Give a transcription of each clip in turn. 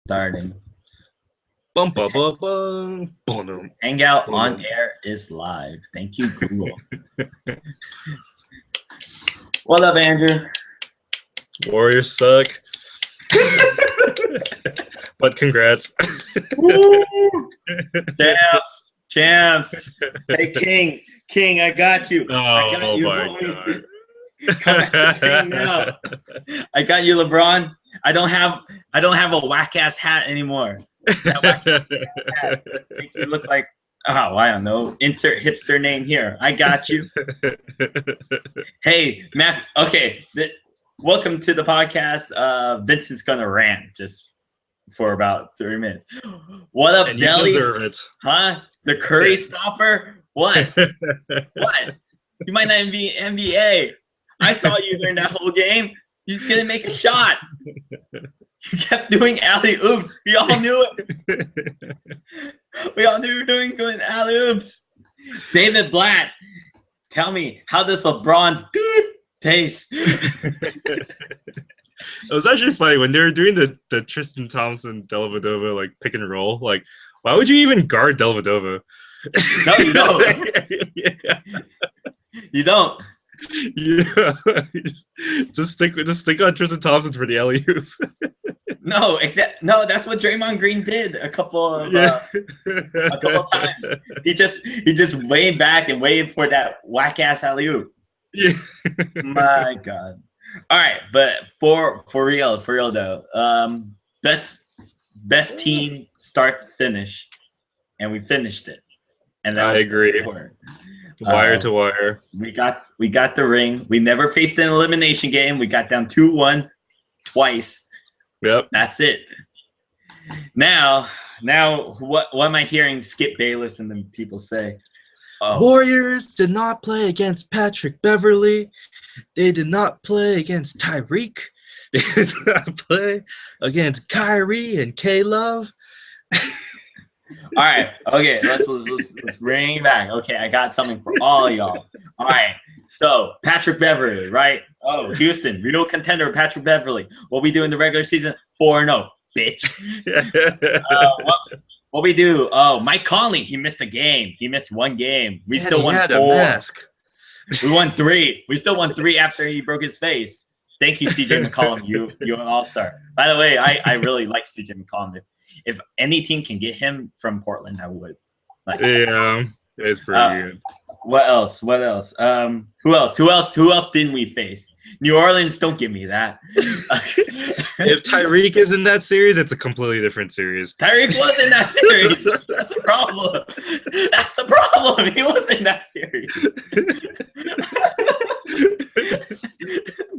Starting. Bum, bum, bum, bum, bum, Hangout bum. on air is live. Thank you, Google. What up, Andrew? Warriors suck. But congrats. Champs. Hey, King, I got you. I got Oh you, my homie. god. Come at the King now. I got you, LeBron. I don't have a whack ass hat anymore. That whack hat make you look like I don't know. Insert hipster name here. I got you. Hey, Matt. Okay, welcome to the podcast. Vincent's gonna rant just for about 3 minutes. What up, And Delhi? you deserve it. Huh? The Curry stopper? What? What? You might not even be NBA. I saw you during that whole game. You didn't make a shot. You kept doing alley oops. We all knew it. We all knew you were doing good alley oops. David Blatt, tell me, how does LeBron's good taste? It was actually funny when they were doing the Tristan Thompson Dellavedova like pick and roll. Like, why would you even guard Dellavedova? No, you don't. Yeah. You don't. Yeah. just stick on Tristan Thompson for the alley oop. No, that's what Draymond Green did a couple of times. He just waved back and waved for that whack ass alley oop. Yeah. My God. All right, but for real though, best team start to finish, and we finished it. And I agree. Wire to wire. We got the ring. We never faced an elimination game. We got down 2-1 twice. Yep. That's it. Now, what am I hearing Skip Bayless and the people say? Oh. Warriors did not play against Patrick Beverly. They did not play against Tyreek. They did not play against Kyrie and K-Love. All right. Okay. Let's bring it back. Okay. I got something for all y'all. All right. So Patrick Beverly, right? Oh, Houston, real contender Patrick Beverly. What we do in the regular season? 4-0, bitch. What we do? Oh, Mike Conley, he missed a game. He missed one game. We still won 4. We won 3. We still won 3 after he broke his face. Thank you, CJ McCollum. You're an all-star. By the way, I really like CJ McCollum. If any team can get him from Portland, I would. Yeah, it's pretty good. What else? Who else didn't we face? New Orleans, don't give me that. If Tyreek is in that series, it's a completely different series. Tyreek was in that series. That's the problem. He was in that series.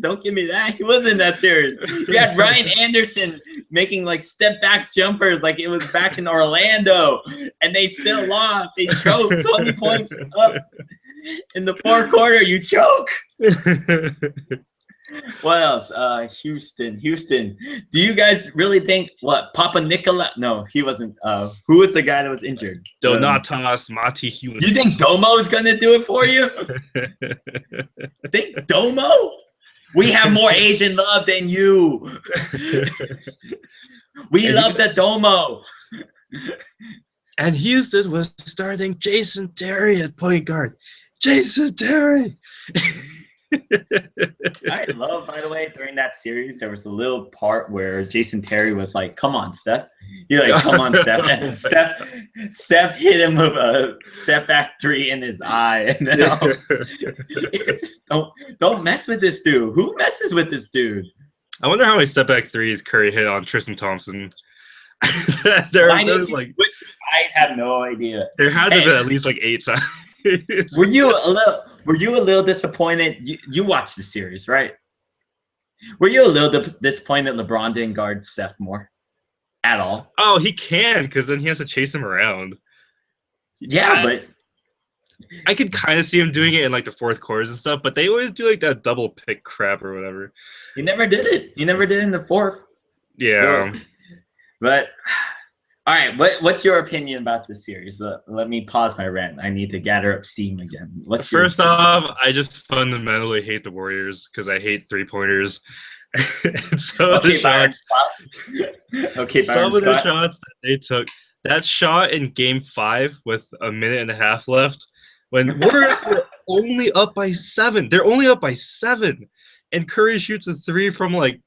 Don't give me that. He was in that series. You had Ryan Anderson making like step back jumpers like it was back in Orlando, and they still lost. They choked 20 points up in the fourth quarter. You choke. What else? Houston. Do you guys really think Papa Nicola? No, he wasn't. Who was the guy that was injured? Donatas Mati Hughes. Do you think Domo is gonna do it for you? Think Domo? We have more Asian love than you. We love the Domo. And Houston was starting Jason Terry at point guard. Jason Terry. I love, by the way, during that series, there was a little part where Jason Terry was like, "Come on, Steph." You're like, "Come on, Steph." And Steph hit him with a step back 3 in his eye. And then don't mess with this dude. Who messes with this dude? I wonder how many step back 3s Curry hit on Tristan Thompson. I have no idea. There has been at least like 8 times. Were you a little disappointed? You watched the series, right? Were you a little disappointed that LeBron didn't guard Steph more at all? Oh, he can, because then he has to chase him around. Yeah, but I could kind of see him doing it in like the fourth quarters and stuff, but they always do like that double pick crap or whatever. He never did it. He never did it in the fourth. Yeah. But all right, what's your opinion about this series? Let me pause my rant. I need to gather up steam again. First off, I just fundamentally hate the Warriors because I hate 3-pointers. And some of the Okay, Byron shots, Scott. Okay, some Byron of the Scott. shots that they took. That shot in Game 5 with a minute and a half left, when Warriors were only up by 7. They're only up by 7, and Curry shoots a three from like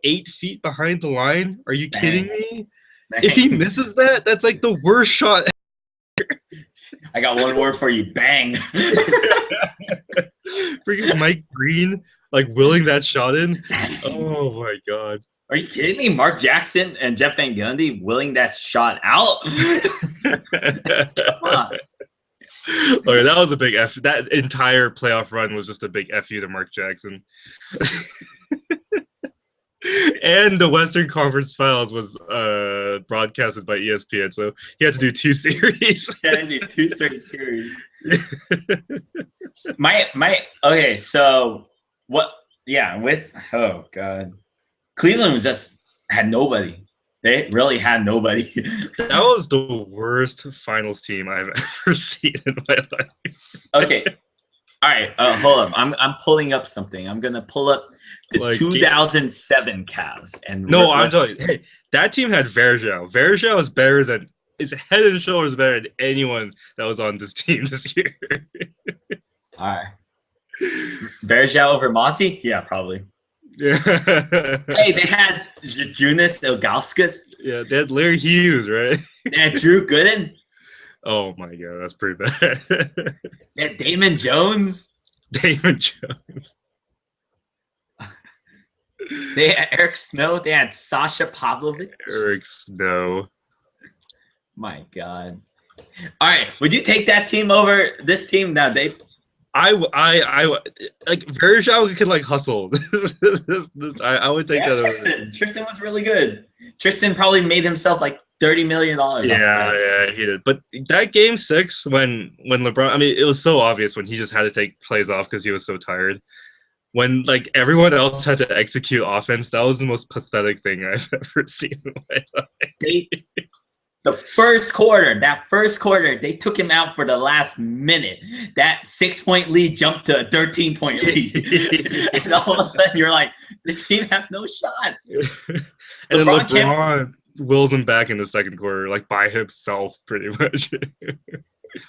8 feet behind the line. Are you kidding Bang. me? Bang. If he misses that, that's like the worst shot. I got one word for you. Bang. Freaking Mike Green, like willing that shot in. Oh my god. Are you kidding me? Mark Jackson and Jeff Van Gundy willing that shot out? Come on. Okay, that was a big F. That entire playoff run was just a big F you to Mark Jackson. And the Western Conference Finals was broadcasted by ESPN, so he had to do 2 series. He had to do 2 straight series. Okay, so what? Yeah, oh god, Cleveland had nobody. They really had nobody. That was the worst finals team I've ever seen in my life. Okay. All right. Hold up. I'm pulling up something. I'm gonna pull up the 2007 Cavs. And I'm telling you, hey, that team had Verjao. Verjao is better than is head and shoulders better than anyone that was on this team this year. All right. Verjao over Monty? Yeah, probably. Yeah. Hey, they had Jonas Ilgauskas. Yeah, they had Larry Hughes, right? They had Drew Gooden. Oh my god, that's pretty bad. They had Damon Jones. Damon Jones. They had Eric Snow. They had Sasha Pavlovich. Eric Snow. My god. All right, would you take that team over this team? Now I like Verjao could like hustle. I would take that over. Tristan was really good. Tristan probably made himself like $30 million. Yeah, he did. But that game 6, when LeBron, I mean, it was so obvious when he just had to take plays off because he was so tired. When like everyone else had to execute offense, that was the most pathetic thing I've ever seen in my life. The first quarter, they took him out for the last minute. That 6-point lead jumped to a 13-point lead. And all of a sudden, you're like, this team has no shot. And then LeBron wills him back in the second quarter, like by himself, pretty much.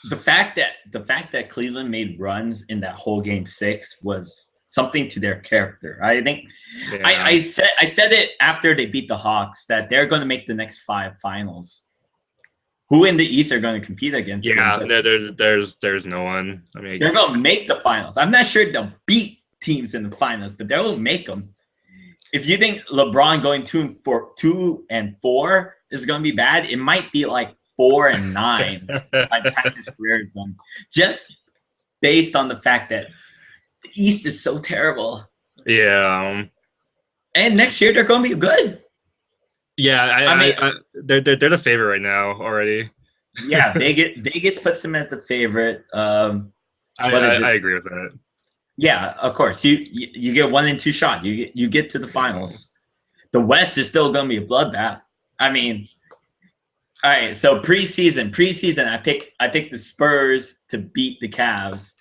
The fact that Cleveland made runs in that whole game 6 was something to their character. I think I said it after they beat the Hawks that they're going to make the next 5 finals. Who in the East are going to compete against them? Yeah, there's no one. I mean, they're going to make the finals. I'm not sure they'll beat teams in the finals, but they will make them. If you think LeBron going 2-4 is going to be bad, it might be like 4-9 by the time his career is done. Just based on the fact that the East is so terrible. Yeah. And next year they're going to be good. Yeah, they're the favorite right now already. Yeah, Vegas puts them as the favorite. I agree with that. Yeah, of course. You get 1 and 2 shot. You get to the finals. The West is still going to be a bloodbath. I mean, all right. So preseason, I picked the Spurs to beat the Cavs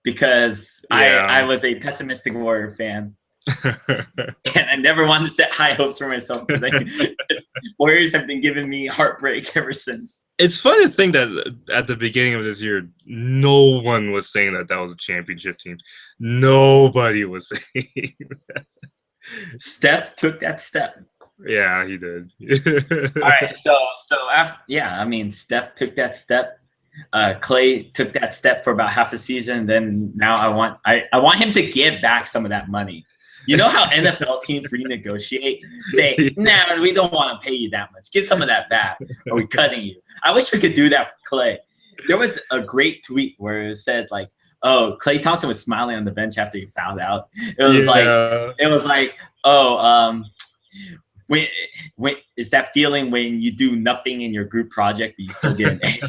because I was a pessimistic Warrior fan. And I never wanted to set high hopes for myself because Warriors have been giving me heartbreak ever since. It's fun to think that at the beginning of this year, no one was saying that was a championship team. Nobody was saying that. Steph took that step. Yeah, he did. All right, so after, Steph took that step. Clay took that step for about half a season. Then now I want him to give back some of that money. You know how NFL teams renegotiate? Say, nah, we don't want to pay you that much. Give some of that back. Or we cutting you. I wish we could do that for Clay. There was a great tweet where it said like, oh, Klay Thompson was smiling on the bench after he fouled out. It was like, when is that feeling when you do nothing in your group project but you still get an A?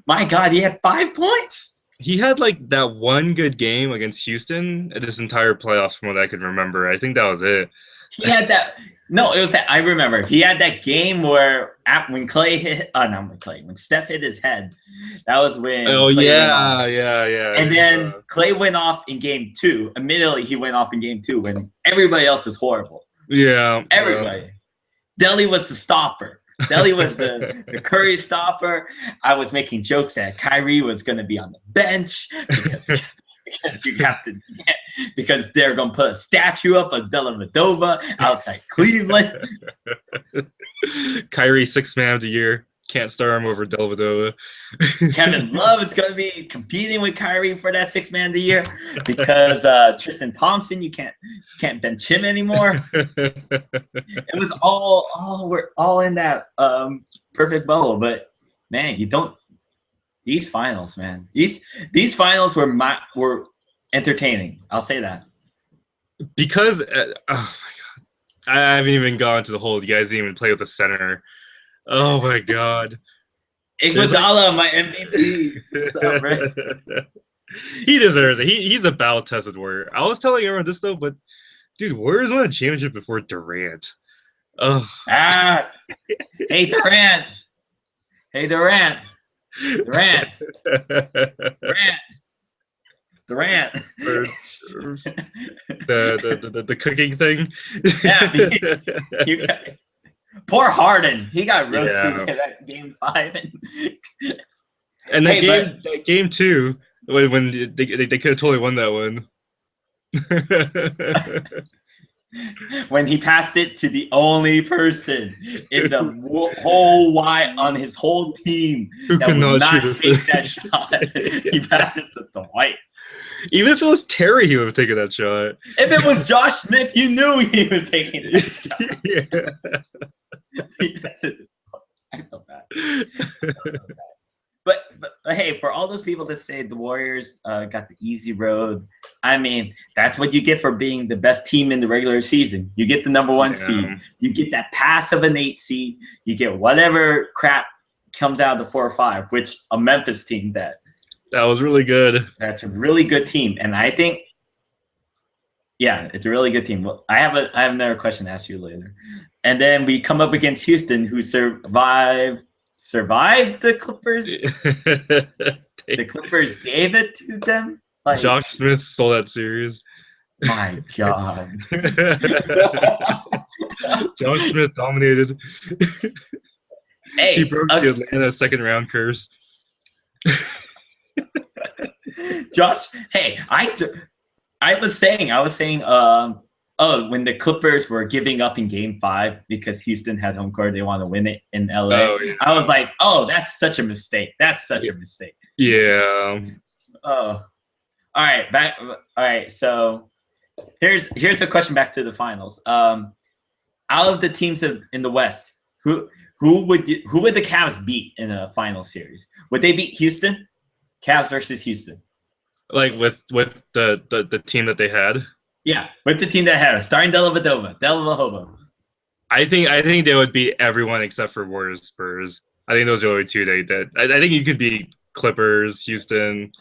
My God, he had 5 points. He had like that one good game against Houston this entire playoffs from what I can remember. I think that was it. He had that No, it was that I remember he had that game where when Clay hit, not when Clay, when Steph hit his head, that was when. Oh Clay went yeah, off. yeah. And then Clay went off in game 2. Immediately, he went off in game 2 when everybody else is horrible. Yeah, everybody. Delhi was the stopper. Delhi was the Curry stopper. I was making jokes that Kyrie was going to be on the bench because you have to, because they're going to put a statue up of Dellavedova outside Cleveland. Kyrie, 6th man of the year. Can't start him over Dellavedova. Kevin Love is going to be competing with Kyrie for that 6th man of the year because Tristan Thompson, you can't bench him anymore. It was we're all in that perfect bubble, but man, you don't. These finals, man. These finals were entertaining. I'll say that. Because oh my god, I haven't even gone to the whole. You guys didn't even play with the center. Oh my god. Iguodala, my MVP. What's up, right? He deserves it. He's a battle-tested warrior. I was telling everyone this though, but dude, Warriors won a championship before Durant. Oh. Hey Durant. Hey Durant. Durant. The cooking thing. Yeah. Poor Harden. He got roasted in that game 5. And that game 2, when they could have totally won that one. When he passed it to the only person in the whole on his whole team who that could would not take that shot, he passed it to Dwight. Even if it was Terry, he would have taken that shot. If it was Josh Smith, you knew he was taking that shot. I felt that. But hey, for all those people that say the Warriors got the easy road, I mean, that's what you get for being the best team in the regular season. You get the number 1 seed. You get that pass of an 8 seed. You get whatever crap comes out of the 4 or 5, which a Memphis team that was really good. That's a really good team, and I think, yeah, it's a really good team. Well, I have another question to ask you later, and then we come up against Houston, who survived the Clippers. The Clippers gave it to them. Like, Josh Smith stole that series. My God. Josh Smith dominated. Hey, he broke the Atlanta 2nd round curse. Josh, hey, I was saying, when the Clippers were giving up in game 5 because Houston had home court, they want to win it in LA. Oh, yeah. I was like, that's such a mistake. That's such a mistake. Yeah. Oh, all right. So here's a question back to the finals. Out of the teams in the West, who would the Cavs beat in a final series? Would they beat Houston? Cavs versus Houston. Like with the team that they had? Yeah, with the team that had starting Dellavedova. I think they would beat everyone except for Warriors Spurs. I think those are the only 2 that I think you could beat Clippers, Houston.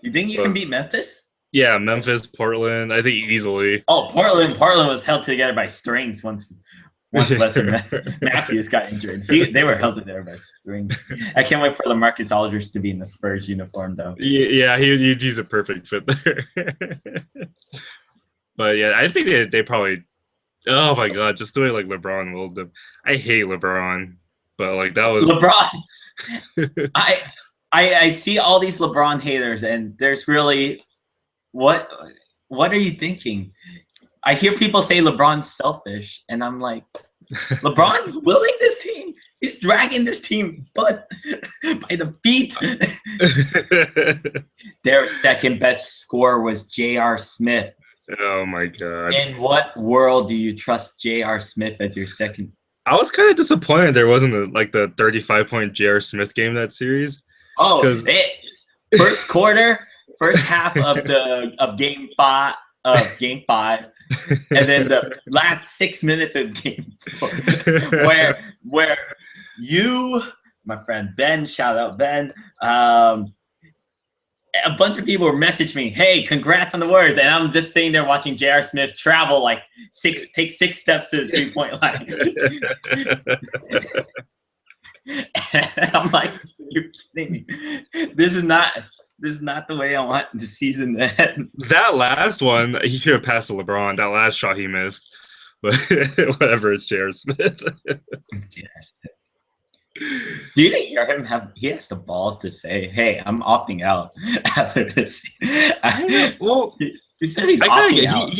You think you can beat Memphis? Yeah, Memphis, Portland. I think easily. Oh, Portland was held together by strings once Wesley Matthews got injured. They were held together by strings. I can't wait for LaMarcus Aldridge to be in the Spurs uniform, though. Yeah, he's a perfect fit there. But yeah, I think they probably. Oh my God, just the way like LeBron willed them. I hate LeBron, but like that was LeBron. I see all these LeBron haters, and there's really what are you thinking? I hear people say LeBron's selfish, and I'm like, LeBron's willing this team. He's dragging this team, but by the feet. Their second best scorer was J.R. Smith. Oh my God! In what world do you trust J.R. Smith as your second? I was kind of disappointed there wasn't the 35-point J.R. Smith game that series. Oh, first quarter, first half of game 5 and then the last 6 minutes of game 4, where you, my friend Ben, shout out Ben, a bunch of people were messaging me, "Hey, congrats on the Warriors," and I'm just sitting there watching J.R. Smith travel like take 6 steps to the 3-point line. And I'm like, "You're kidding me? This is not the way I want the season to end." That last one, he should have passed to LeBron. That last shot he missed, but whatever. It's J.R. Smith. Do you hear him he has the balls to say, "Hey, I'm opting out after this"? Well, he says he's opting out.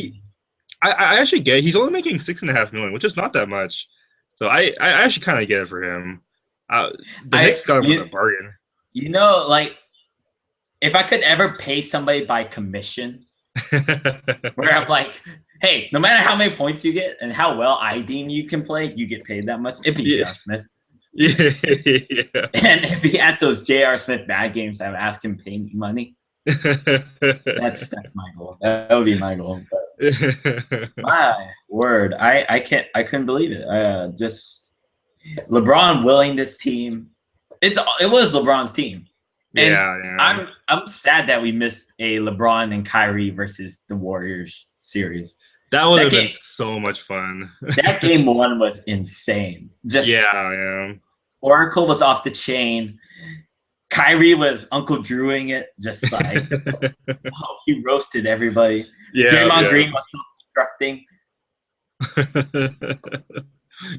I actually get it. He's only making $6.5 million, which is not that much. So I actually kind of get it for him. The Knicks got him with a bargain. You know, like if I could ever pay somebody by commission, where I'm like, "Hey, no matter how many points you get and how well I deem you can play, you get paid that much." It'd be J.R. Smith. Yeah. And if he has those J.R. Smith bad games, I would ask him pay me money. That's my goal. That would be my goal. But my word, I couldn't believe it. Just LeBron willing this team. It was LeBron's team. And yeah. I'm sad that we missed a LeBron and Kyrie versus the Warriors series. That would have been so much fun. That game 1 was insane. Just yeah. Oracle was off the chain. Kyrie was Uncle Drewing it, just like he roasted everybody. Yeah, Draymond Green was still constructing.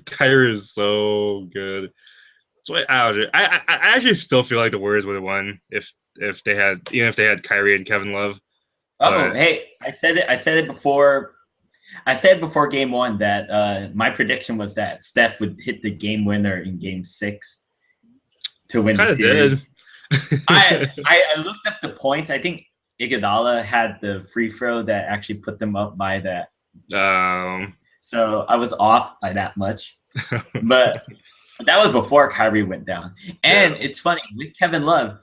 Kyrie is so good. So I actually still feel like the Warriors would have won if they had Kyrie and Kevin Love. Hey, I said it before. I said before game 1 that my prediction was that Steph would hit the game winner in game 6 to win the series. I looked up the points. I think Iguodala had the free throw that actually put them up by that. So I was off by that much. But that was before Kyrie went down. And it's funny, with Kevin Love,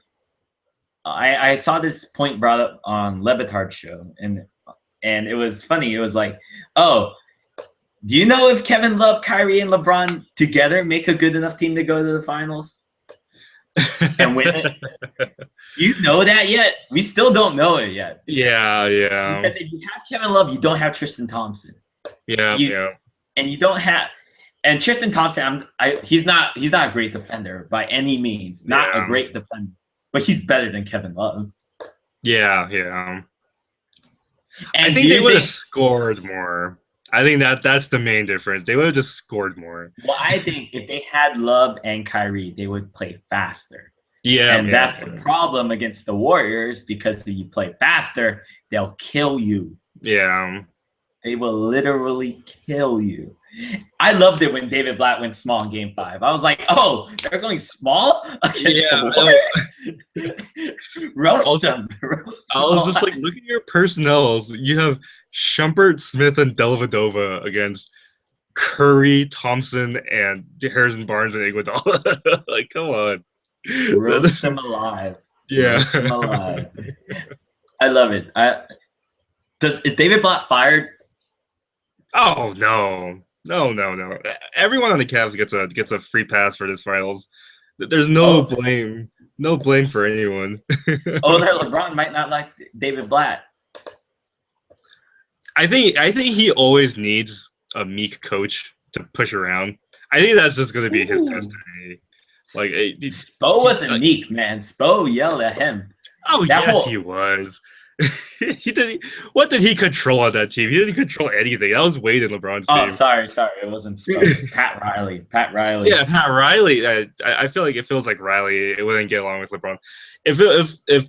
I saw this point brought up on LeBatard's show, and it was funny. It was like, "Oh, do you know if Kevin Love, Kyrie, and LeBron together make a good enough team to go to the finals and win it?" You know that yet? We still don't know it yet. Yeah. Because if you have Kevin Love, you don't have Tristan Thompson. Yeah. And you don't have, and Tristan Thompson, he's not a great defender by any means. Not a great defender, but he's better than Kevin Love. Yeah. And I think they would have scored more. I think that's the main difference. They would have just scored more. Well, I think if they had Love and Kyrie, they would play faster. And that's the problem against the Warriors, because if you play faster, they'll kill you. Yeah. They will literally kill you. I loved it when David Blatt went small in game 5. I was like, "Oh, they're going small against the Warriors?" Roast them. I was just like, look at your personnels. You have Shumpert, Smith, and Dellavedova against Curry, Thompson, and Harrison Barnes and Iguodala. Like, come on. Roast them alive. Yeah. Roast them alive. I love it. Is David Blatt fired? Oh, no. Everyone on the Cavs gets a free pass for this finals. There's no blame. No blame for anyone. LeBron might not like David Blatt. I think he always needs a meek coach to push around. I think that's just going to be his destiny. Like, Spo wasn't meek, man. Spo yelled at him. Oh, he was. What did he control on that team? He didn't control anything. That was Wade and LeBron's team. Oh, sorry. It wasn't Spo. It was Pat Riley. Yeah, Pat Riley. I feel like it feels like Riley. It wouldn't get along with LeBron. If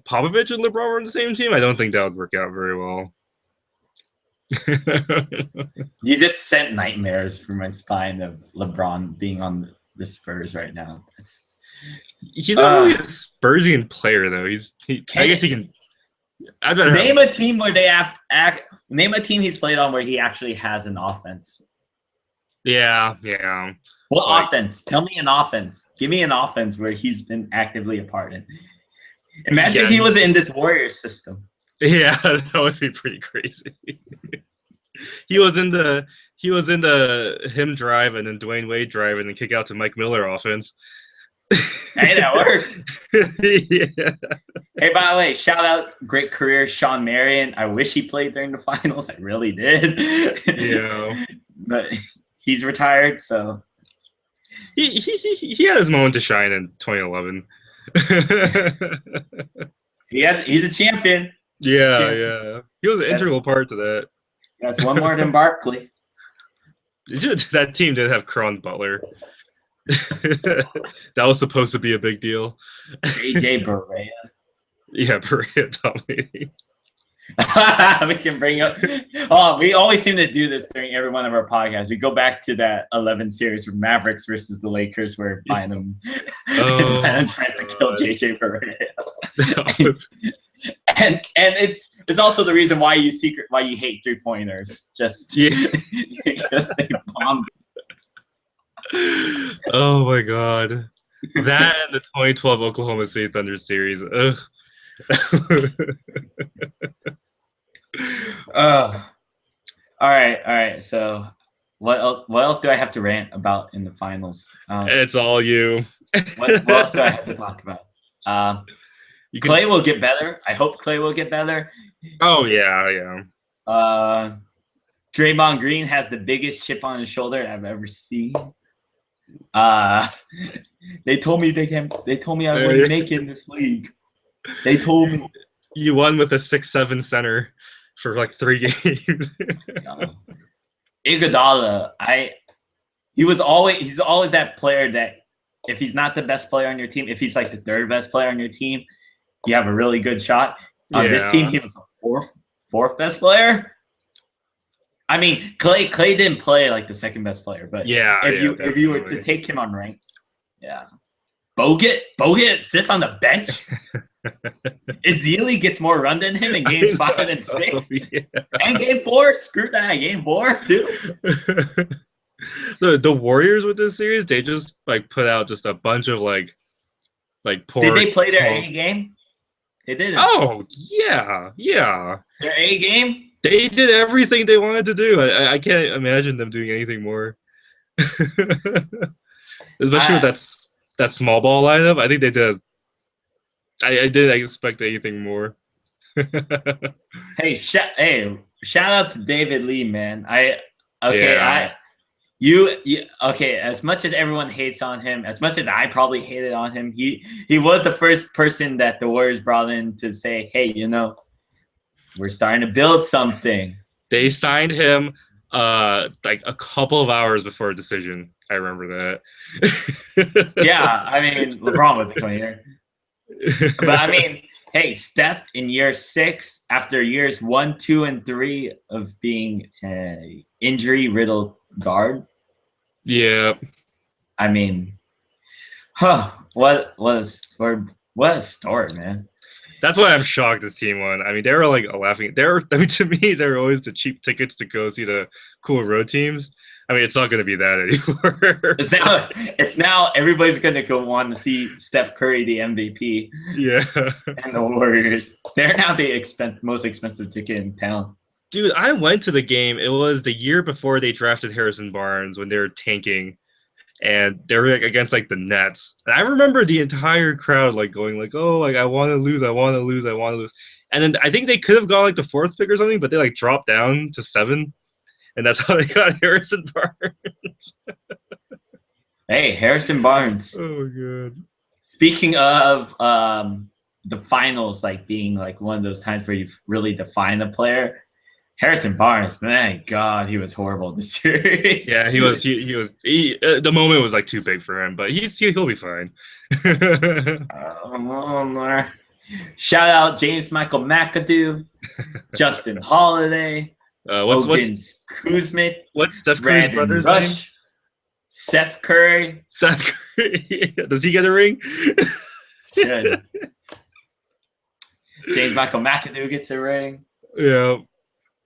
Popovich and LeBron were on the same team, I don't think that would work out very well. You just sent nightmares through my spine of LeBron being on the Spurs right now. He's not really a Spursian player, though. I guess he can. Name a team where they name a team he's played on where he actually has an offense. Yeah. What offense? Tell me an offense. Give me an offense where he's been actively a part in. Imagine if he was in this Warriors system. Yeah, that would be pretty crazy. He was in the him drive and then Dwayne Wade drive and then kick out to Mike Miller offense. Hey, that worked. Yeah. Hey, by the way, shout out, great career, Sean Marion. I wish he played during the finals. I really did. Yeah. But he's retired, so He had his moment to shine in 2011. he's a champion. He's a Yeah, champion. yeah. He was an integral part to that. That's one more than Barkley. That team did have Caron Butler. That was supposed to be a big deal. JJ Barea. Yeah, Berea dominating. We can bring up. Oh, we always seem to do this during every one of our podcasts. We go back to that 11 series from Mavericks versus the Lakers, where Bynum, Bynum tries to kill JJ Barea. And it's also the reason why you hate 3-pointers. Just because they bomb. Oh my god. That and the 2012 Oklahoma City Thunder series. Ugh. All right. So what else do I have to rant about in the finals? It's all you. What else do I have to talk about? Clay will get better. I hope Clay will get better. Oh yeah. Draymond Green has the biggest chip on his shoulder I've ever seen. They told me I wouldn't make it in this league. They told me. You won with a 6'7" center for like 3 games. Iguodala, he's always that player that if he's not the best player on your team, if he's like the third best player on your team, you have a really good shot. On this team, he was the fourth best player. I mean, Clay didn't play like the second best player, but if you were to take him on rank, Bogut sits on the bench. Ezeli gets more run than him in games 5 and 6. And game 4, screw that. Game 4, too. The Warriors with this series, they just like put out just a bunch of like poor. Did they play their A game? They didn't. Oh yeah. Their A game? They did everything they wanted to do. I can't imagine them doing anything more. Especially with that small ball lineup. I think they did. I didn't expect anything more. Hey, shout out to David Lee, man. As much as everyone hates on him, as much as I probably hated on him, he was the first person that the Warriors brought in to say, hey, we're starting to build something. They signed him like a couple of hours before a decision. I remember that. Yeah, I mean, LeBron wasn't coming here. But I mean, hey, Steph in year 6, after years 1, 2, and 3 of being an injury-riddled guard. Yeah. I mean, what a story, man. That's why I'm shocked this team won. I mean, they were like laughing. To me, they're always the cheap tickets to go see the cool road teams. I mean, it's not going to be that anymore. It's now everybody's going to go want to see Steph Curry, the MVP. Yeah. And the Warriors. They're now the most expensive ticket in town. Dude, I went to the game. It was the year before they drafted Harrison Barnes when they were tanking. And they were like against like the Nets. And I remember the entire crowd like going like, oh, like I want to lose. And then I think they could have gone like the 4th pick or something, but they like dropped down to 7. And that's how they got Harrison Barnes. Hey, Harrison Barnes. Oh, God. Speaking of the finals, like being like one of those times where you really define a player, Harrison Barnes, my God, he was horrible this series. Yeah, he was. The moment was like too big for him, but he'll be fine. Shout out James Michael McAdoo, Justin Holiday. What's Kuzma? What's Steph Curry's brother's name? Seth Curry. Seth Curry. Does he get a ring? Should. James Michael McAdoo gets a ring. Yeah.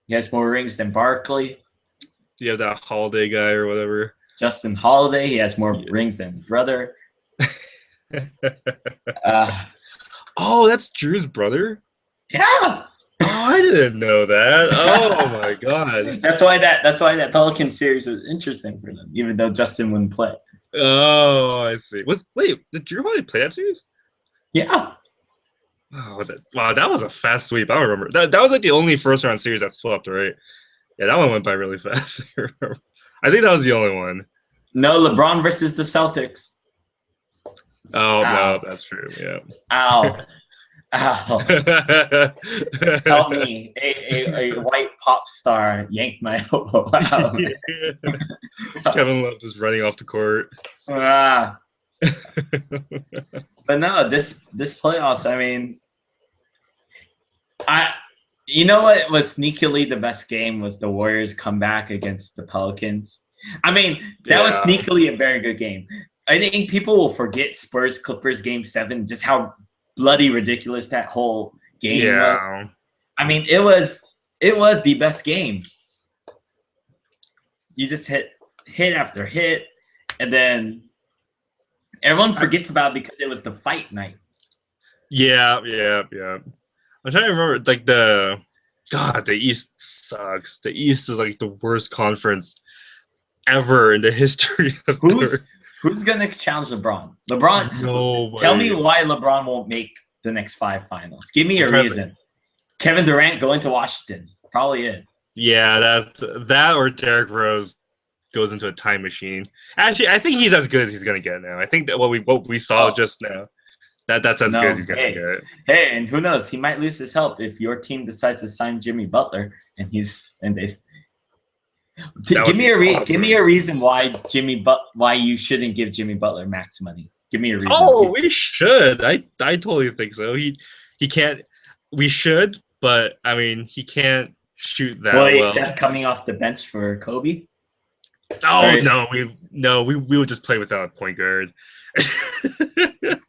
He has more rings than Barkley. You have that Holiday guy or whatever. Justin Holiday. He has more rings than his brother. Oh, that's Drew's brother? Yeah. Oh, I didn't know that. Oh my God. That's why that Pelican series was interesting for them, even though Justin wouldn't play. Oh, I see. Did Drew Holiday play that series? Yeah. Oh, wow, that was a fast sweep. I don't remember. That was like the only first round series that swept, right? Yeah, that one went by really fast. I think that was the only one. No, LeBron versus the Celtics. Oh, no, Ow. that's true. Yeah. Ow. Ow. Help me. A white pop star yanked my elbow out. Kevin Love just running off the court. Ah. But no, this playoffs, I mean, you know what was sneakily the best game was the Warriors comeback against the Pelicans. I mean, that was sneakily a very good game. I think people will forget Spurs Clippers game 7, just how bloody ridiculous that whole game was. I mean, it was the best game. You just hit after hit, and then everyone forgets about it because it was the fight night. Yeah. I'm trying to remember, like the East sucks. The East is like the worst conference ever in the history of Who's gonna challenge LeBron? LeBron, tell me why LeBron won't make the next 5 finals. Give me a reason. Kevin Durant going to Washington. Probably it. Yeah, that or Derrick Rose goes into a time machine. Actually, I think he's as good as he's gonna get now. I think that what we saw just now. That's as good as he's gonna get. Hey, and who knows? He might lose his help if your team decides to sign Jimmy Butler, and they. Give me a reason why why you shouldn't give Jimmy Butler max money. Give me a reason. Oh, we should. I totally think so. He can't. We should, but I mean, he can't shoot that well. Except coming off the bench for Kobe. Oh right. No, we would just play without a point guard.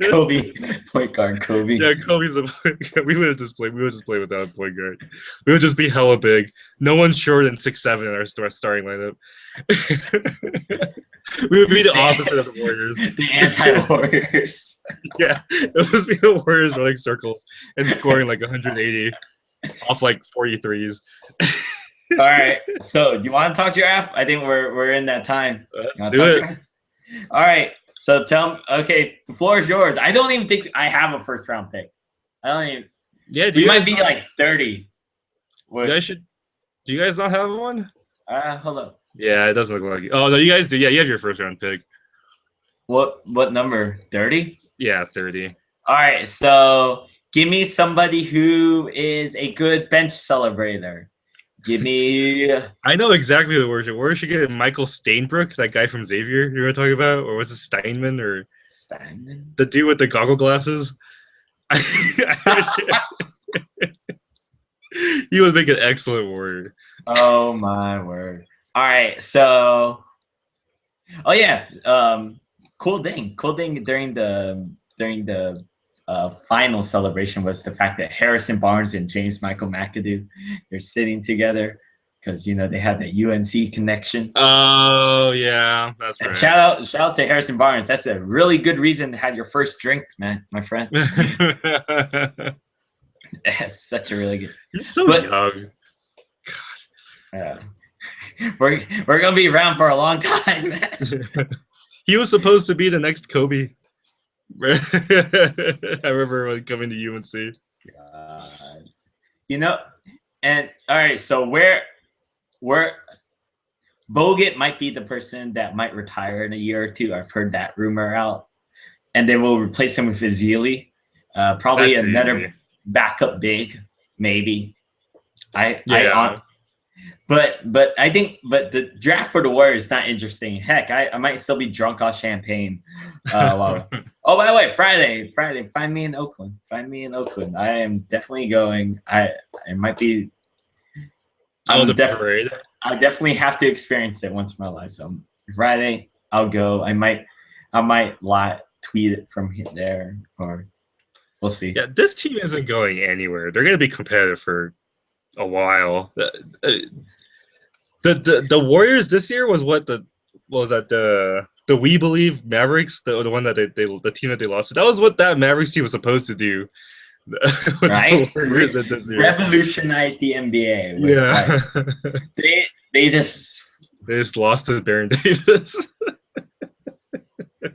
Kobe, point guard Kobe. Yeah, Kobe's a point guard. We would just play without a point guard. We would just be hella big. No one's shorter than 6'7" in our starting lineup. We would be the opposite of the Warriors. The anti-Warriors. Yeah, it would just be the Warriors running circles and scoring like 180 off like 43s. All right, so do you want to talk draft? I think we're in that time. Let's do it. Draft? All right, so tell me. Okay, the floor is yours. I don't even think I have a first round pick. I don't even. Yeah, you might be like 30. You guys should. Do you guys not have one? Hold up. Yeah, it doesn't look like it. Oh no, you guys do. Yeah, you have your first round pick. What number? 30? Yeah, 30. All right, so give me somebody who is a good bench celebrator. Give me. I know exactly the word. Where should get Michael Stainbrook, that guy from Xavier you were talking about, or was it Steinman or the dude with the goggle glasses? He would make an excellent warrior. Oh my word! All right, so. Oh yeah, cool thing during the final celebration was the fact that Harrison Barnes and James Michael McAdoo, they're sitting together because they had that UNC connection. Oh yeah, that's right. And shout out to Harrison Barnes. That's a really good reason to have your first drink, man, my friend. That's such a really good. He's so young. God. We're gonna be around for a long time, man. He was supposed to be the next Kobe. I remember coming to UNC. God. And all right, so where Bogut might be the person that might retire in a year or two. I've heard that rumor out, and then we'll replace him with Ezeli, probably another backup big, maybe. But I think the draft for the Warriors is not interesting. Heck, I might still be drunk off champagne. Oh, by the way, Friday, find me in Oakland. I am definitely going. I might be. I definitely have to experience it once in my life. So Friday, I'll go. I might tweet it from there, or we'll see. Yeah, this team isn't going anywhere. They're going to be competitive for a while. The Warriors this year was the We Believe Mavericks, the one that the team that they lost to. That was what that Mavericks team was supposed to do. Right? Revolutionize the NBA. They just lost to Baron Davis.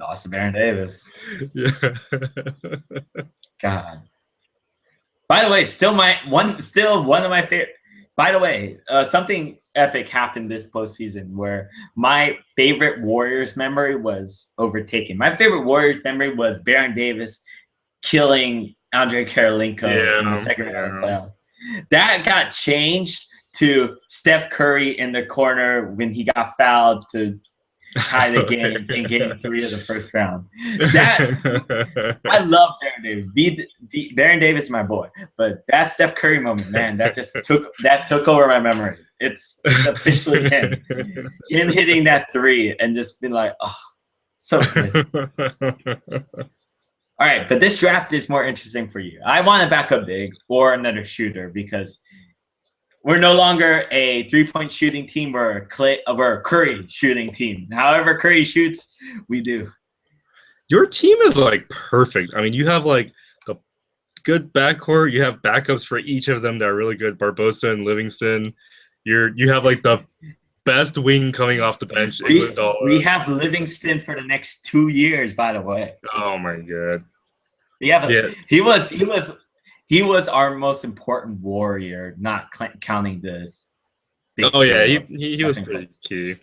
lost to Baron Davis. Yeah. God. By the way, still one of my favorite. By the way, something epic happened this postseason where my favorite Warriors memory was overtaken. My favorite Warriors memory was Baron Davis killing Andre Karolinko in the second round of the playoff. That got changed to Steph Curry in the corner when he got fouled to tie the game in Game 3 of the first round. I love Baron Davis. Baron Davis is my boy, but that Steph Curry moment, man, that took over my memory. It's officially him hitting that 3 and just being like, oh, so good. All right, but this draft is more interesting for you. I want a backup big or another shooter because we're no longer a 3-point shooting team. We're a Curry shooting team. However Curry shoots, we do. Your team is like perfect. I mean, you have like the good backcourt. You have backups for each of them that are really good. Barbosa and Livingston. You have like the best wing coming off the bench. We have Livingston for the next 2 years, by the way. Oh my god. Yeah. He was our most important warrior, not counting this. Oh yeah, he was pretty key.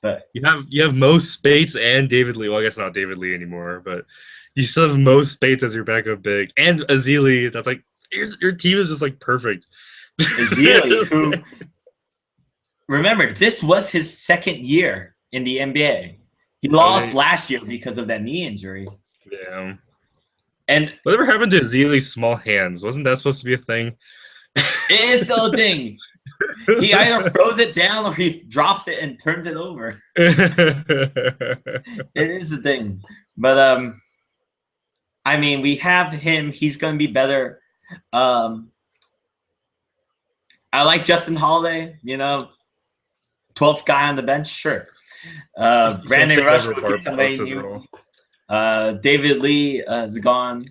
But you have Mo Spates and David Lee. Well, I guess not David Lee anymore, but you still have Mo Spates as your backup big and Azili. That's like your team is just like perfect. Azili, who remember this was his second year in the NBA. He lost last year because of that knee injury. Yeah. And whatever happened to Azili's small hands? Wasn't that supposed to be a thing? It is still a thing. He either throws it down or he drops it and turns it over. It is a thing. But I mean, we have him. He's going to be better. I like Justin Holiday, 12th guy on the bench, sure. Brandon Rush will get somebody new. David Lee is gone.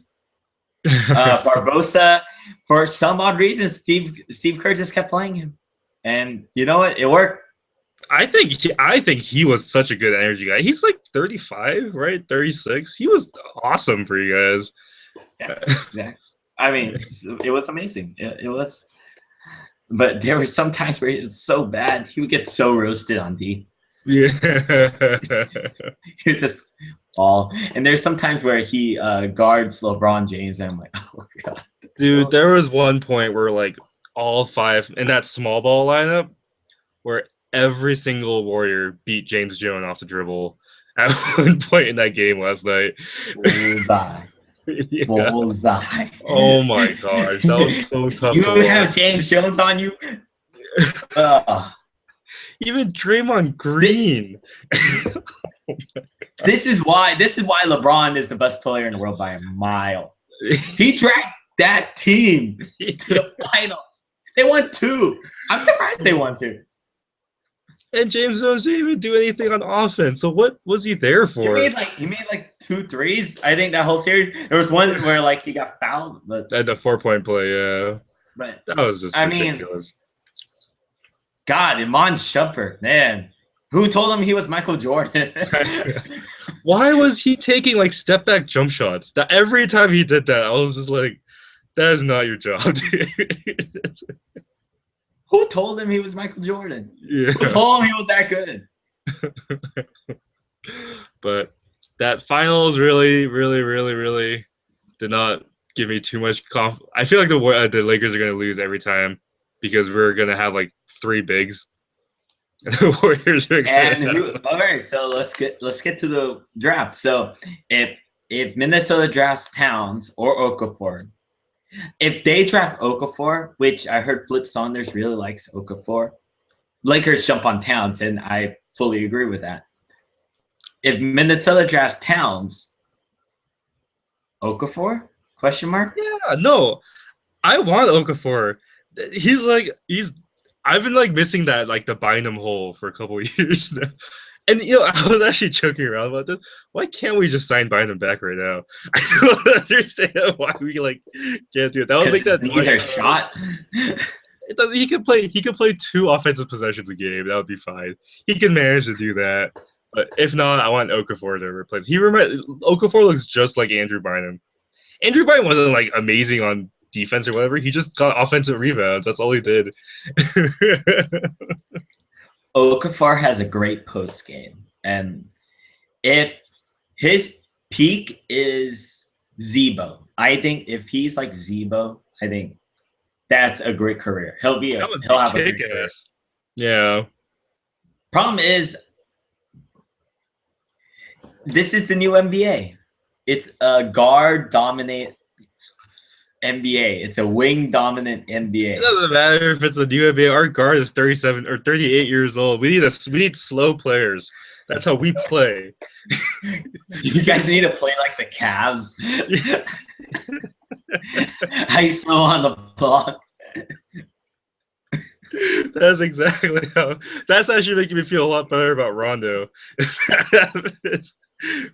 Barbosa, for some odd reason, Steve Kerr just kept playing him, and you know what? It worked. I think he was such a good energy guy. He's like 35, right? 36. He was awesome for you guys. Yeah. I mean, it was amazing. It was, but there were some times where it was so bad. He would get so roasted on D. Yeah. He just all, and there's sometimes where he guards LeBron James, and I'm like, oh god, dude. There was one point where like all 5 in that small ball lineup, where every single Warrior beat James Jones off the dribble at one point in that game last night. Bullseye. Yeah. Bullseye. Oh my gosh, that was so tough. You have James Jones on you. Even Draymond Green. This is why LeBron is the best player in the world by a mile. He dragged that team to the finals. They won 2. I'm surprised they won 2. And James Jones didn't even do anything on offense. So what was he there for? He made like 2 threes. I think that whole series. There was one where like he got fouled, but and the 4-point play, yeah. But that was just ridiculous. God, Iman Shumpert, man. Who told him he was Michael Jordan? Why was he taking like step back jump shots? That every time he did that, I was just like, that is not your job, dude. Who told him he was Michael Jordan? Yeah. Who told him he was that good? But that finals really, really, really, really did not give me too much confidence. I feel like the Lakers are going to lose every time because we're going to have like 3 bigs. And the Warriors are going to all right, so let's get to the draft. So if Minnesota drafts Towns or Okafor, if they draft Okafor, which I heard Flip Saunders really likes Okafor, Lakers jump on Towns, and I fully agree with that. If Minnesota drafts Towns, Okafor? Question mark? Yeah, no. I want Okafor. I've been like missing that like the Bynum hole for a couple of years now. And I was actually joking around about this. Why can't we just sign Bynum back right now? I don't understand why we like can't do it. That would make that knees are shot. It doesn't. He could play 2 offensive possessions a game. That would be fine. He can manage to do that. But if not, I want Okafor to replace. Okafor looks just like Andrew Bynum. Andrew Bynum wasn't like amazing on defense or whatever. He just got offensive rebounds. That's all he did. Okafor has a great post game, and if his peak is Zebo, I think if he's like Zebo, I think that's a great career. He'll have a great career. Yeah. Problem is, this is the new NBA. It's a guard dominant NBA. It's a wing dominant NBA. It doesn't matter if it's a new NBA. Our guard is 37 or 38 years old. We need slow players. That's how we play. You guys need to play like the Cavs. Ice slow on the block. That's exactly how. That's actually making me feel a lot better about Rondo.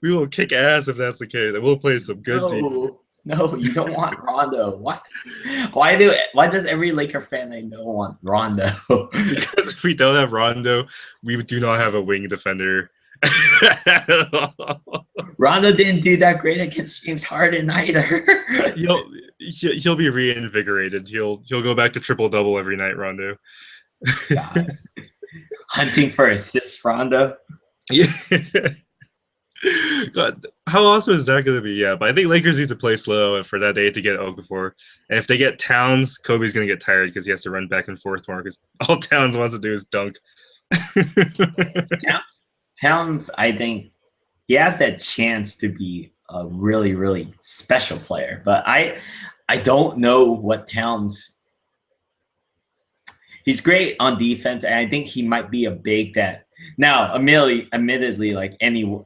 We will kick ass if that's the case. And we'll play some good teams. No, you don't want Rondo. Why does every Laker fan I know want Rondo? Because if we don't have Rondo, we do not have a wing defender. Rondo didn't do that great against James Harden either. He'll be reinvigorated. He'll go back to triple-double every night, Rondo. God. Hunting for assists, Rondo. Yeah. God, how awesome is that going to be? Yeah, but I think Lakers need to play slow and for that day to get Okafor. And if they get Towns, Kobe's going to get tired because he has to run back and forth more because all Towns wants to do is dunk. Towns, I think he has that chance to be a really, really special player. But I don't know what Towns. He's great on defense, and I think he might be a big that. Now, admittedly, like any, we'll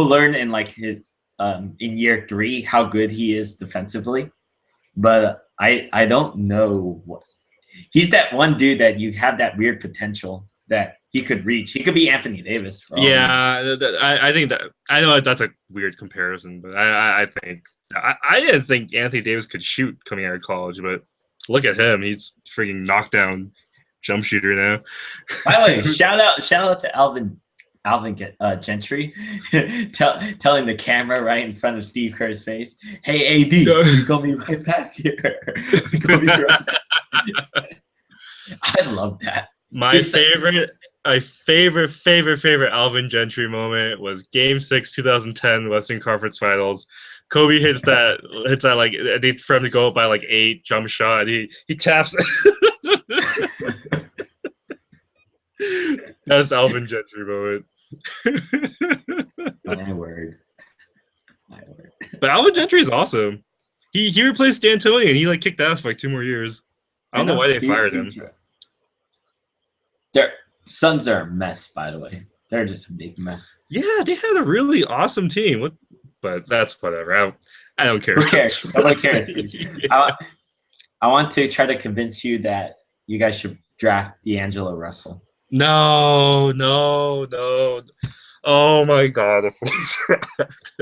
learn in like his, in year 3 how good he is defensively. But I don't know what he's that one dude that you have that weird potential that he could reach. He could be Anthony Davis. Yeah, I think that I know that's a weird comparison, but I think I didn't think Anthony Davis could shoot coming out of college, but look at him. He's freaking knockdown jump shooter now. By the way, shout out to Alvin Gentry telling the camera right in front of Steve Kerr's face, "Hey AD, you got me right back here." I love that. My favorite Alvin Gentry moment was Game 6, 2010 Western Conference Finals. Kobe hits that like for him to go up by like 8 jump shot. He taps. That's Alvin Gentry moment. My word. But Alvin Gentry is awesome. He replaced D'Antoni and he like kicked ass for like 2 more years. I don't know why they fired him. Their Suns are a mess, by the way. They're just a big mess. Yeah, they had a really awesome team. But that's whatever. I don't care. Who cares? Nobody cares. I want to try to convince you that you guys should draft D'Angelo Russell. No. Oh my God! If we draft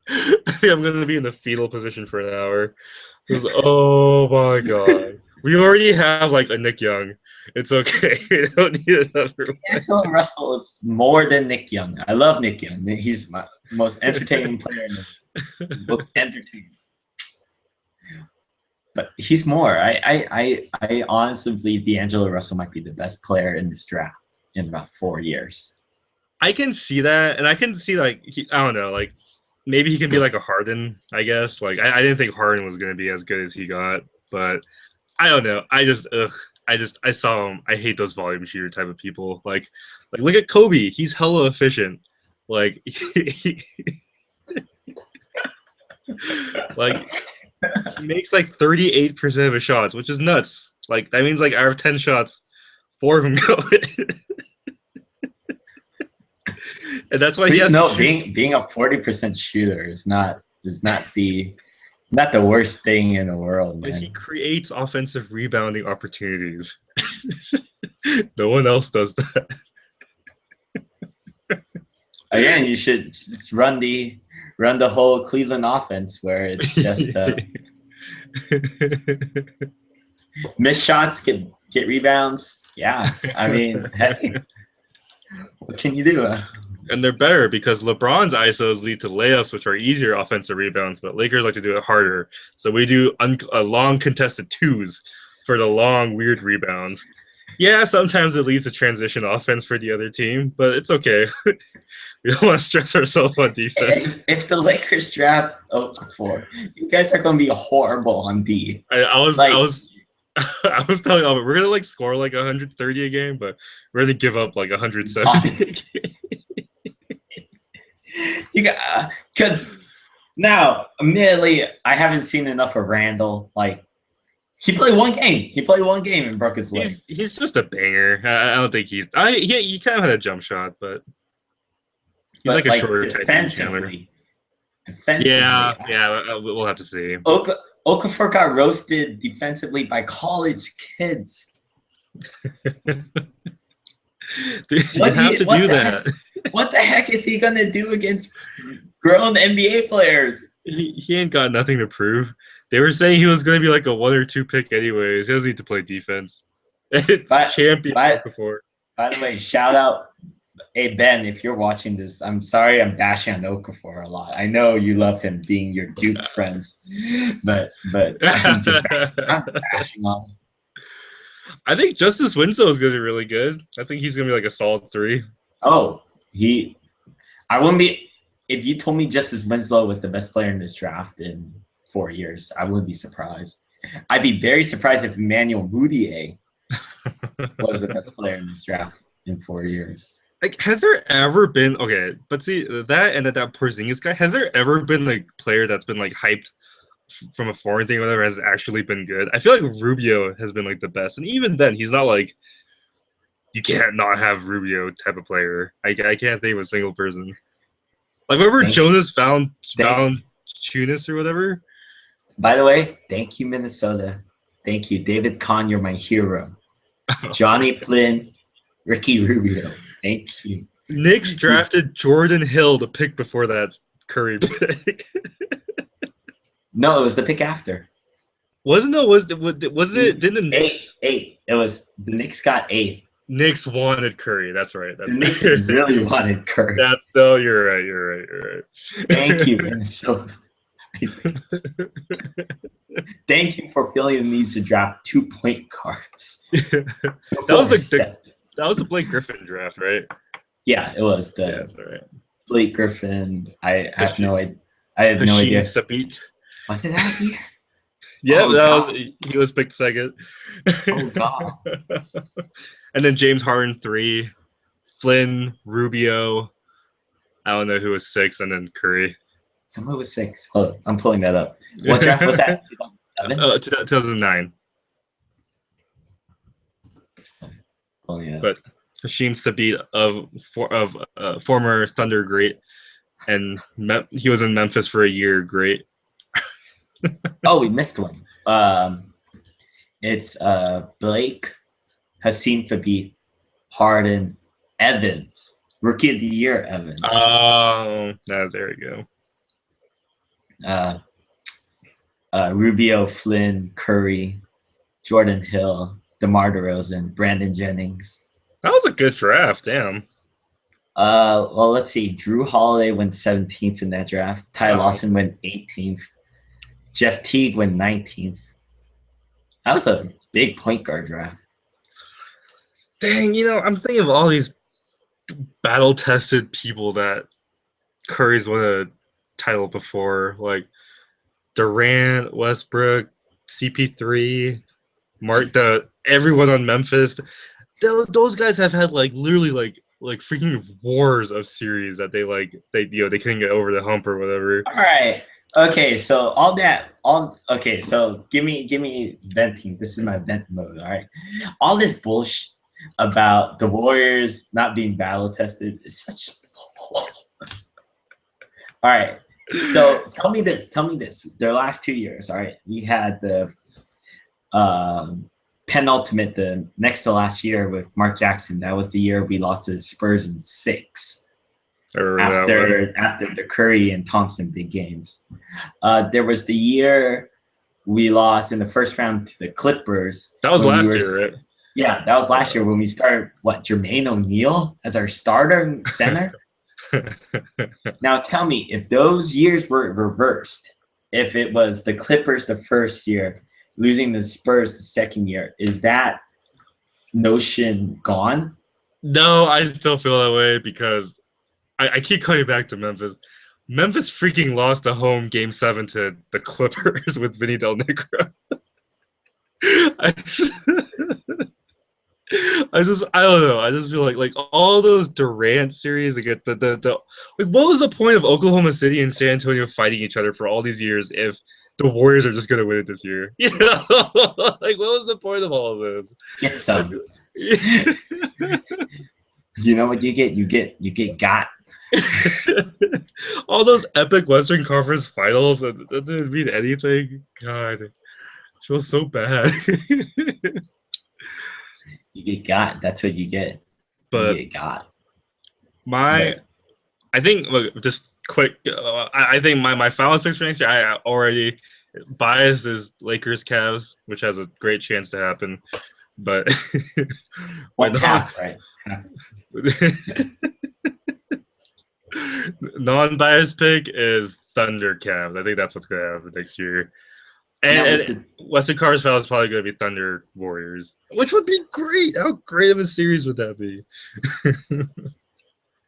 I think I'm gonna be in the fetal position for an hour. Oh my God! We already have like a Nick Young. It's okay. We don't need another one. D'Angelo Russell is more than Nick Young. I love Nick Young. He's my most entertaining player. Most entertaining. But he's more. I honestly believe D'Angelo Russell might be the best player in this draft in about 4 years. I can see that, and I can see like I don't know, like maybe he can be like a Harden. I guess like I didn't think Harden was going to be as good as he got, but I don't know. I saw him. I hate those volume shooter type of people. Like look at Kobe. He's hella efficient. Like like he makes like 38% of his shots, which is nuts. Like that means like out of 10 shots, 4 of them go in. And that's why he has being a 40% shooter is not the worst thing in the world, man. But he creates offensive rebounding opportunities. No one else does that. Again, you should just run the whole Cleveland offense where it's just miss shots, get rebounds. Yeah, I mean, hey, What can you do? And they're better because LeBron's ISOs lead to layups, which are easier offensive rebounds, but Lakers like to do it harder. So we do long contested twos for the long, weird rebounds. Yeah, sometimes it leads to transition offense for the other team, but it's okay. We don't want to stress ourselves on defense. If the Lakers draft Okafor, you guys are going to be horrible on D. I was telling Albert, we're gonna score 130 a game, but we're gonna give up 170. You got because now, admittedly, I haven't seen enough of Randall. He played one game. He played one game and broke his leg. He's just a banger. I don't think he kind of had a jump shot, but he's a shorter defensively. Yeah, we'll have to see. Okafor got roasted defensively by college kids. Dude, you have to do that. What the heck is he gonna do against grown NBA players? He ain't got nothing to prove. They were saying he was gonna be a 1 or 2 pick anyways. He doesn't need to play defense. Champion Okafor. By the way, shout out. Hey Ben, if you're watching this, I'm sorry I'm bashing on Okafor a lot. I know you love him being your Duke friends, but I'm just bashing on him. I think Justice Winslow is going to be really good. I think he's going to be a solid 3. Oh, I wouldn't be if you told me Justice Winslow was the best player in this draft in 4 years. I wouldn't be surprised. I'd be very surprised if Emmanuel Mudiay was the best player in this draft in 4 years. Has there ever been but see that and that Porzingis guy? Has there ever been a player that's been hyped from a foreign thing or whatever has actually been good? I feel like Rubio has been the best, and even then, he's not you can't not have Rubio type of player. I can't think of a single person. Remember Jonas found Tunis or whatever. By the way, thank you Minnesota. Thank you David Kahn. You're my hero. Johnny Flynn, Ricky Rubio. Thank you. Knicks drafted Jordan Hill, the pick before that Curry pick. No, it was the pick after. Wasn't it? Didn't the Knicks? Eight. It was the Knicks got 8th. Knicks wanted Curry. That's right. The Knicks really wanted Curry. You're right. Thank you, Minnesota. Thank you for feeling the need to draft 2 point guards. That was the Blake Griffin draft, right? Yeah, it was right. Blake Griffin. I have no idea. Thabit. Was it that year? Yeah, he was picked second. Oh God. And then James Harden 3, Flynn, Rubio. I don't know who was 6, and then Curry. Someone was 6. Oh, I'm pulling that up. What draft was that? 2007? 2009. Oh yeah. But Hasheem Thabit of former Thunder great, and he was in Memphis for a year. Great. Oh, we missed one. It's Blake, Hasheem Thabit, Harden, Evans, Rookie of the Year Evans. Oh, there we go. Rubio, Flynn, Curry, Jordan Hill, DeMar DeRozan, Brandon Jennings. That was a good draft. Damn. Well, let's see. Drew Holiday went 17th in that draft. Ty Lawson went 18th. Jeff Teague went 19th. That was a big point guard draft. Dang, I'm thinking of all these battle-tested people that Curry's won a title before, like Durant, Westbrook, CP3, everyone on Memphis. Those guys have had literally freaking wars of series that they couldn't get over the hump or whatever. All right. Okay, so so give me venting. This is my vent mode, all right? All this bullshit about the Warriors not being battle tested is such all right. So tell me this. Their last 2 years, all right? We had the penultimate, the next to last year with Mark Jackson. That was the year we lost to the Spurs in 6. After the Curry and Thompson big games. There was the year we lost in the first round to the Clippers. That was last year, right? Yeah, that was last year when we started, Jermaine O'Neal as our starter center? Now tell me, if those years were reversed, if it was the Clippers the first year, losing the Spurs the second year, is that notion gone? No, I still feel that way because I keep coming back to Memphis. Memphis freaking lost a home game 7 to the Clippers with Vinny Del Negro. I, I don't know. I just feel like all those Durant series, like like what was the point of Oklahoma City and San Antonio fighting each other for all these years if the Warriors are just gonna win it this year? You know, like what was the point of all of this? Get some. You know what you get? You get got. All those epic Western Conference finals, and that didn't mean anything. God, it feels so bad. You get got. That's what you get. But you get got. I think, look, just quick. I think my finals picks for next year. I already biased is Lakers Cavs, which has a great chance to happen. But One half, right? Non-biased pick is Thunder Cavs. I think that's what's going to happen next year. And Western Conference Finals is probably going to be Thunder Warriors, which would be great. How great of a series would that be?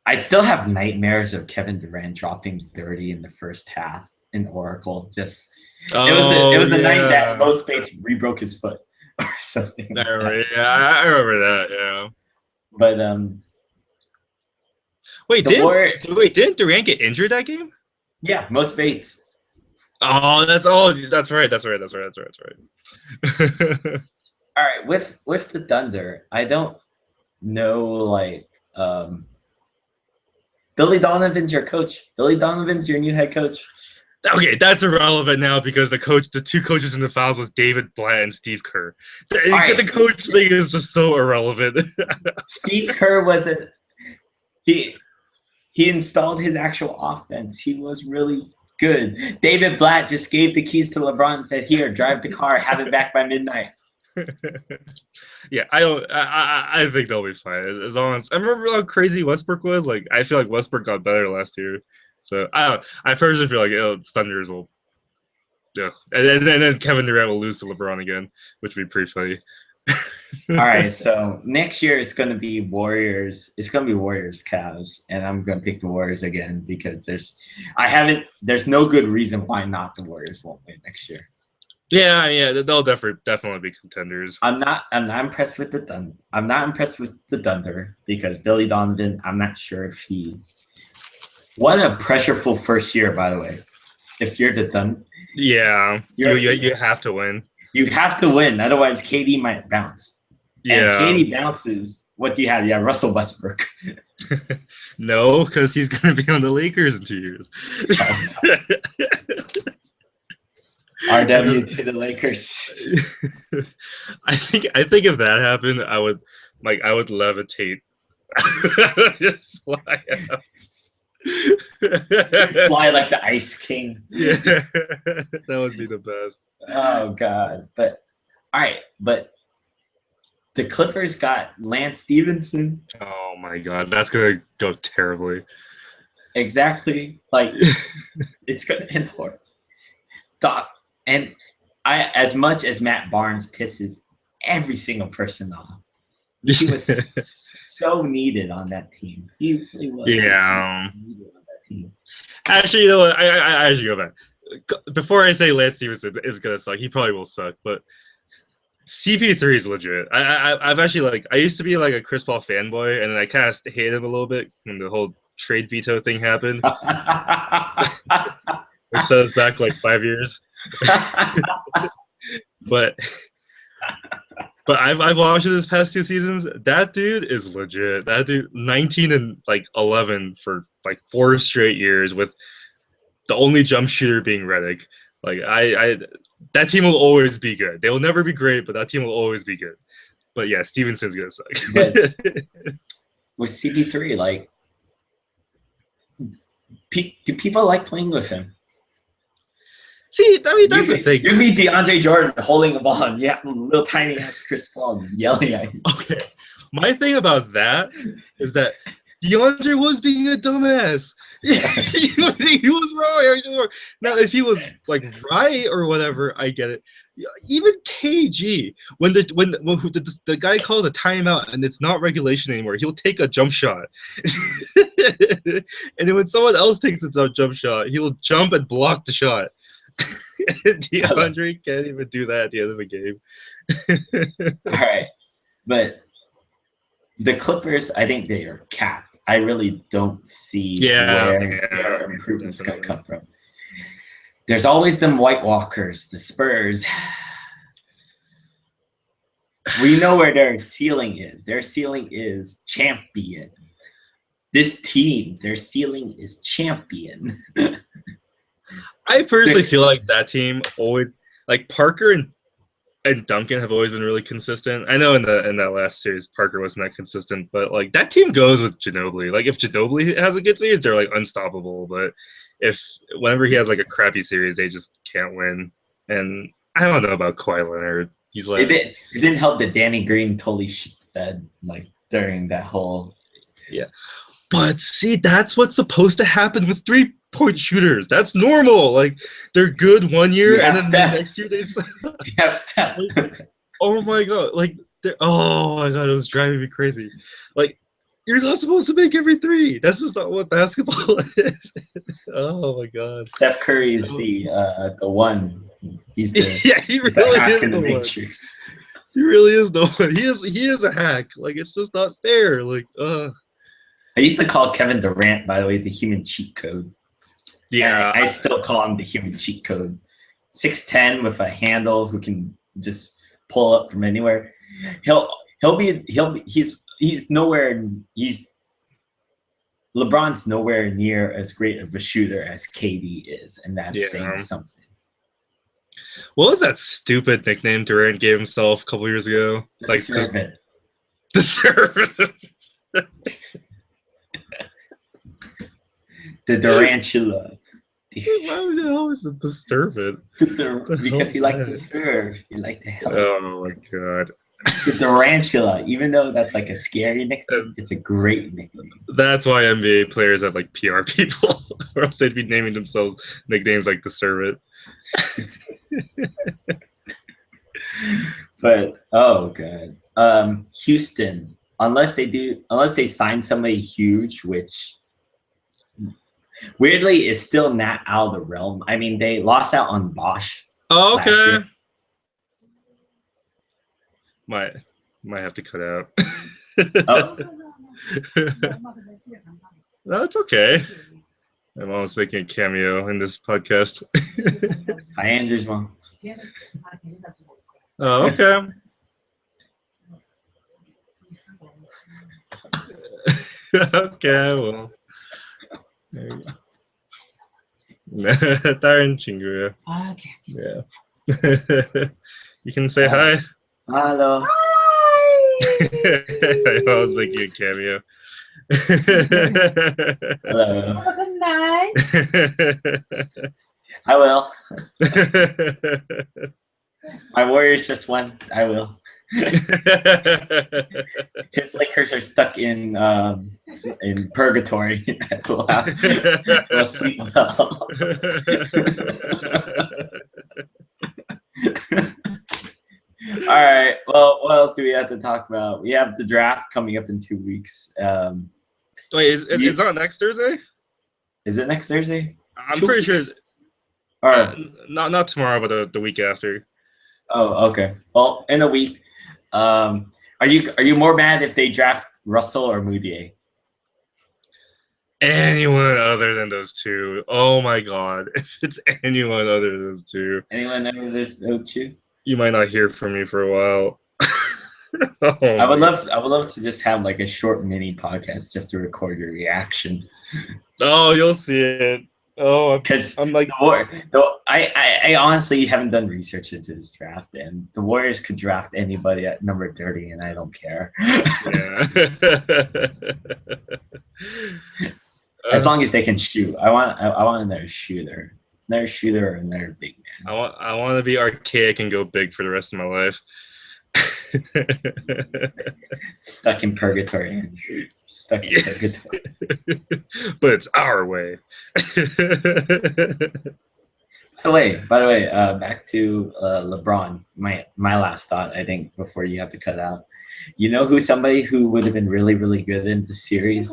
I still have nightmares of Kevin Durant dropping 30 in the first half in Oracle. It was the night that Mo Spates re-broke his foot or something. I remember that. Yeah. But didn't Durant get injured that game? Yeah, Mo Spates. That's right. All right, with the Thunder, I don't know, Billy Donovan's your coach. Billy Donovan's your new head coach. Okay, that's irrelevant now because the two coaches in the finals was David Blatt and Steve Kerr. The coach thing is just so irrelevant. Steve Kerr wasn't. He installed his actual offense. He was really good. David Blatt just gave the keys to LeBron and said, "Here, drive the car, have it back by midnight." Yeah, I think they'll be fine as long as I remember how crazy Westbrook was. Like, I feel like Westbrook got better last year, so I personally feel like Thunders will, yeah, and then Kevin Durant will lose to LeBron again, which would be pretty funny. All right, so next year it's going to be Warriors. It's going to be Warriors Cavs, and I'm going to pick the Warriors again because there's no good reason why not the Warriors won't win next year. Yeah, they'll definitely be contenders. I'm not impressed with the Thunder. I'm not impressed with the Thunder because Billy Donovan, I'm not sure if he. What a pressureful first year, by the way. If you're the Thunder. Yeah, you have to win. You have to win, otherwise KD might bounce. Yeah. And KD bounces. What do you have? Yeah, Russell Westbrook. No, because he's going to be on the Lakers in 2 years. RW to the Lakers. I think if that happened, I would levitate. Just fly out. Fly like the Ice King. Yeah, that would be the best. Oh God! But all right, but the Clippers got Lance Stevenson. Oh my God, that's gonna go terribly. Exactly, it's gonna end horrible. And as much as Matt Barnes pisses every single person off, he was so needed on that team. He really was. Yeah. So needed on that team. Actually, you know what? I should go back. Before I say Lance Stevenson is gonna suck, he probably will suck. But CP3 is legit. I've actually I used to be a Chris Paul fanboy, and then I kind of hated him a little bit when the whole trade veto thing happened, which set us back 5 years. but I've watched it this past 2 seasons. That dude is legit. That dude 19 and 11 for 4 straight years with the only jump shooter being Redick. That team will always be good. They will never be great, but that team will always be good. But yeah, Stevenson's gonna suck. With CP3, do people like playing with him? See, I mean, that's the thing. You meet DeAndre Jordan holding the ball, and yeah, little tiny ass Chris Paul just yelling at you. Okay, my thing about that is that DeAndre was being a dumbass. He was wrong. Now, if he was like right or whatever, I get it. Even KG, when the guy calls a timeout and it's not regulation anymore, he'll take a jump shot. And then when someone else takes a jump shot, he'll jump and block the shot. DeAndre can't even do that at the end of a game. All right, but the Clippers, I think they are capped. I really don't see where their improvement's going to come from. There's always them White Walkers, the Spurs. We know where their ceiling is. Their ceiling is champion. This team, their ceiling is champion. I personally feel like that team always, like Parker and Duncan have always been really consistent. I know in that last series Parker wasn't that consistent, but like that team goes with Ginobili. Like if Ginobili has a good series, they're like unstoppable. But whenever he has like a crappy series, they just can't win. And I don't know about Kawhi Leonard. He's like it didn't help that Danny Green totally shit bed like during that whole But see, that's what's supposed to happen with 3-point shooters. That's normal. Like they're good one year and then the next year they Steph. oh my god. Like oh my god, it was driving me crazy. Like you're not supposed to make every three. That's just not what basketball is. Oh my god. Steph Curry is the one. He's the he really hack is in the the one. Matrix. He really is the one. He is a hack. Like it's just not fair. Like I used to call Kevin Durant, by the way, the human cheat code. Yeah. And I still call him the human cheat code. 6'10" with a handle who can just pull up from anywhere. LeBron's nowhere near as great of a shooter as KD is, and that's saying something. What was that stupid nickname Durant gave himself a couple years ago? The Servant. The Servant. The Durantula. Why the hell is it the Servant? Because he liked to serve. He liked to help. Oh my god. The Durantula, even though that's like a scary nickname, it's a great nickname. That's why NBA players have like PR people, or else they'd be naming themselves nicknames like the Servant. But oh god, Houston, unless they sign somebody huge, which weirdly is still not out of the realm. I mean, they lost out on Bosch. Oh, okay. Might have to cut out. Oh. No, it's okay. My mom's making a cameo in this podcast. Hi, Andrew's mom. Oh, okay. Okay, well. There you go. 다른 친구야. Okay. Yeah. You can say hi. Hello. I was making a cameo. Hello. Have a good night. I will. My Warriors just won. I will. His Lakers are stuck in purgatory. We'll sleep well. All right. Well, what else do we have to talk about? We have the draft coming up in 2 weeks. Wait, is it not next Thursday? Is it next Thursday? I'm pretty sure. Not tomorrow, but the week after. Oh, okay. Well, in a week. Are you more mad if they draft Russell or Moutier? Anyone other than those two. Oh my god. If it's anyone other than those two. Anyone other than those two? You might not hear from me for a while. I would love to just have like a short mini podcast just to record your reaction. Oh, you'll see it. Oh, because I'm like I honestly haven't done research into this draft, and the Warriors could draft anybody at number 30, and I don't care. Yeah. As long as they can shoot, I want another shooter. another shooter or another big man. I want to be archaic and go big for the rest of my life. Stuck in purgatory, Andrew. Stuck in purgatory. But it's our way. By the way, back to LeBron. My last thought, I think, before you have to cut out. You know who somebody who would have been really, really good in the series?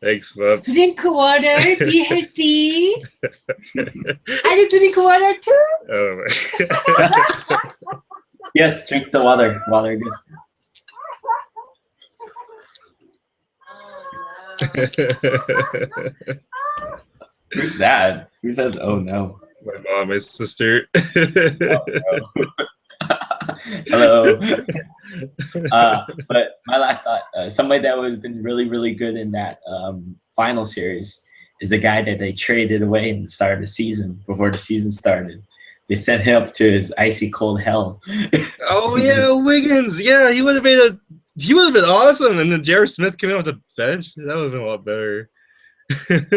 Thanks, Bob. Drink water, be healthy. Are you drink water too? Oh my. Yes, drink the water. Water, good. Who's that? Who says, "Oh no"? My mom, my sister. Oh, no. Hello. But my last thought, somebody that would have been really, really good in that final series is the guy that they traded away in the start of the season, before the season started. They sent him up to his icy cold hell. Oh yeah, Wiggins. Yeah, he would have been awesome. And then Jared Smith came out with the bench. That would have been a lot better.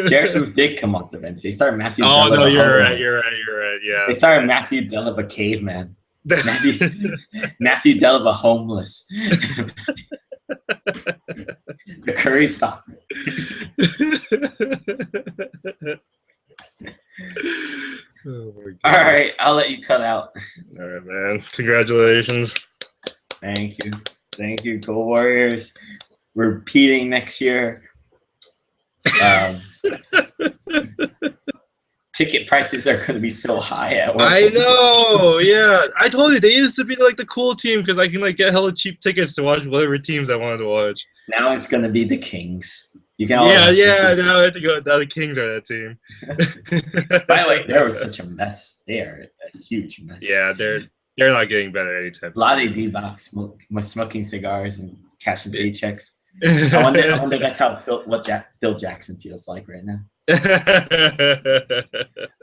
Jared Smith did come off the bench. They started Matthew. Oh Della no, you're Homo. right. You're right. Yeah. They started Matthew Della caveman. Matthew Della homeless. The Curry stop. Oh my God. All right, I'll let you cut out. All right, man. Congratulations. Thank you, Gold Warriors. Repeating next year. Ticket prices are going to be so high at work. I know. Yeah, I told you they used to be like the cool team because I can like get hella cheap tickets to watch whatever teams I wanted to watch. Now it's going to be the Kings. You can Now I have to go. Now the Kings are that team. By the way, they were such a mess. They are a huge mess. Yeah, they're not getting better anytime. Lottie D-Box smoking cigars and cashing paychecks. I wonder that's how Phil Jackson feels like right now. All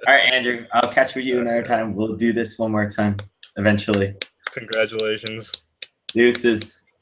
right, Andrew, I'll catch with you another time. We'll do this one more time eventually. Congratulations. Deuces.